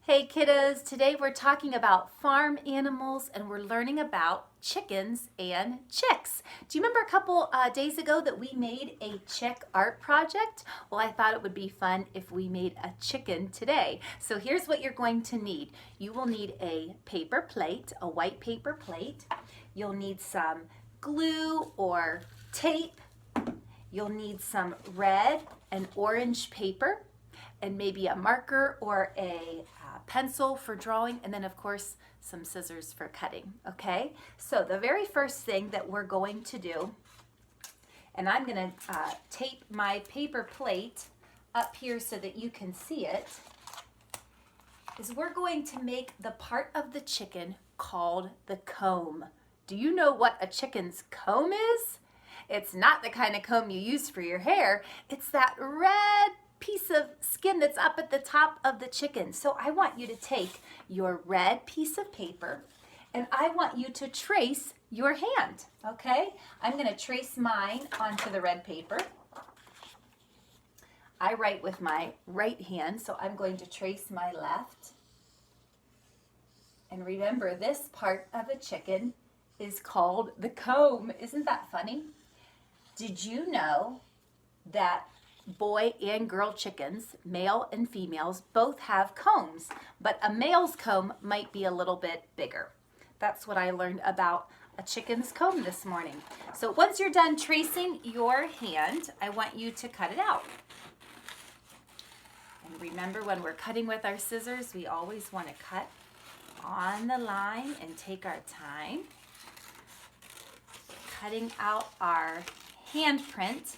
Hey kiddos, today we're talking about farm animals and we're learning about chickens and chicks. Do you remember a couple days ago that we made a chick art project? Well, I thought it would be fun if we made a chicken today. So here's what you're going to need. You will need a paper plate, a white paper plate. You'll need some glue or tape. You'll need some red and orange paper and maybe a marker or a pencil for drawing, and then of course some scissors for cutting. Okay, so the very first thing that we're going to do, and I'm going to tape my paper plate up here so that you can see it, is we're going to make the part of the chicken called the comb. Do you know what a chicken's comb is? It's not the kind of comb you use for your hair. It's that red piece of skin that's up at the top of the chicken. So I want you to take your red piece of paper and I want you to trace your hand, okay? I'm going to trace mine onto the red paper. I write with my right hand, so I'm going to trace my left. And remember, this part of a chicken is called the comb. Isn't that funny? Did you know that boy and girl chickens, male and females, both have combs, but a male's comb might be a little bit bigger? That's what I learned about a chicken's comb this morning. So once you're done tracing your hand, I want you to cut it out. And remember, when we're cutting with our scissors, we always want to cut on the line and take our time. Cutting out our handprint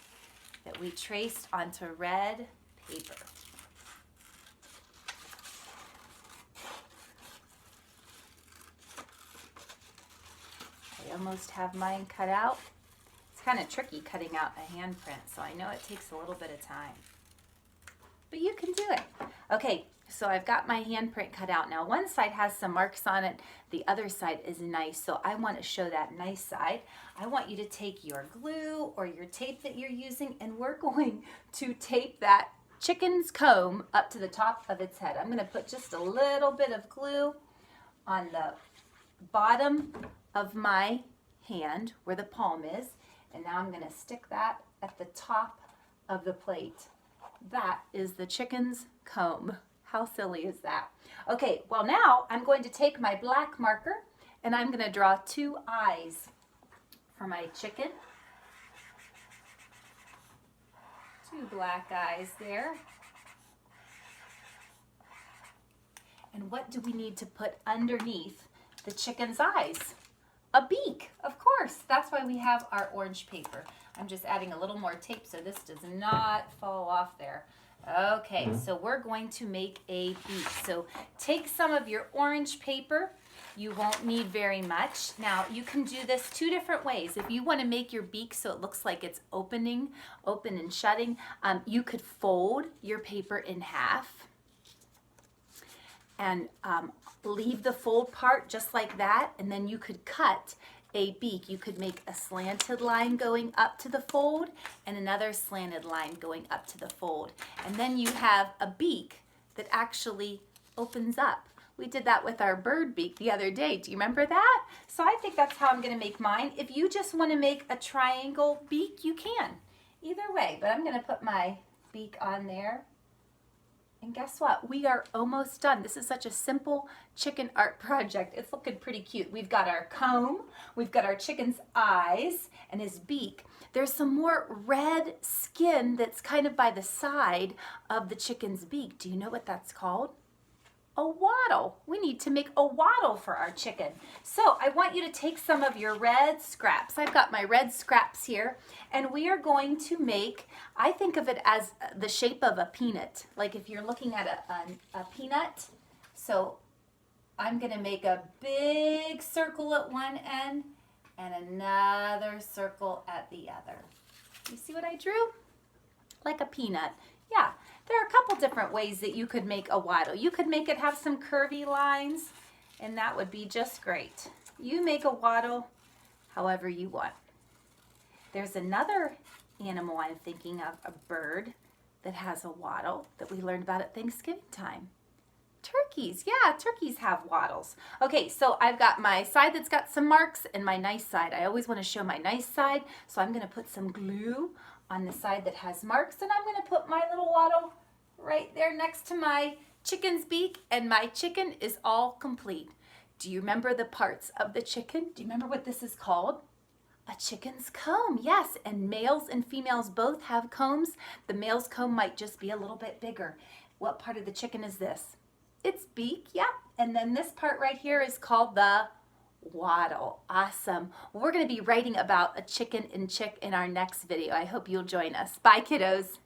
that we traced onto red paper. I almost have mine cut out. It's kind of tricky cutting out a handprint, so I know it takes a little bit of time. But you can do it. Okay, so I've got my handprint cut out. Now one side has some marks on it, the other side is nice, so I want to show that nice side. I want you to take your glue or your tape that you're using, and we're going to tape that chicken's comb up to the top of its head. I'm going to put just a little bit of glue on the bottom of my hand where the palm is, and now I'm going to stick that at the top of the plate. That is the chicken's comb. How silly is that? Okay, well now I'm going to take my black marker and I'm going to draw two eyes for my chicken. Two black eyes there. And what do we need to put underneath the chicken's eyes? A beak, of course. That's why we have our orange paper. I'm just adding a little more tape so this does not fall off there. Okay, so we're going to make a beak. So take some of your orange paper. You won't need very much. Now you can do this two different ways. If you want to make your beak so it looks like it's open and shutting, you could fold your paper in half and leave the fold part just like that, and then you could cut a beak. You could make a slanted line going up to the fold and another slanted line going up to the fold. And then you have a beak that actually opens up. We did that with our bird beak the other day. Do you remember that? So I think that's how I'm going to make mine. If you just want to make a triangle beak, you can. Either way, but I'm going to put my beak on there. And guess what? We are almost done. This is such a simple chicken art project. It's looking pretty cute. We've got our comb, we've got our chicken's eyes and his beak. There's some more red skin that's kind of by the side of the chicken's beak. Do you know what that's called? A wattle. We need to make a wattle for our chicken. So I want you to take some of your red scraps. I've got my red scraps here, and we are going to make, I think of it as the shape of a peanut, like if you're looking at a peanut. So I'm going to make a big circle at one end and another circle at the other. You see what I drew? Like a peanut. Yeah, there are a couple different ways that you could make a wattle. You could make it have some curvy lines, and that would be just great. You make a wattle however you want. There's another animal I'm thinking of, a bird that has a wattle that we learned about at Thanksgiving time. Turkeys, yeah, turkeys have wattles. Okay, so I've got my side that's got some marks and my nice side. I always want to show my nice side, so I'm going to put some glue on the side that has marks, and I'm going to put my little wattle right there next to my chicken's beak, and my chicken is all complete. Do you remember the parts of the chicken? Do you remember what this is called? A chicken's comb, yes, and males and females both have combs. The male's comb might just be a little bit bigger. What part of the chicken is this? It's beak, yeah. And then this part right here is called the wattle. Awesome. We're going to be writing about a chicken and chick in our next video. I hope you'll join us. Bye, kiddos.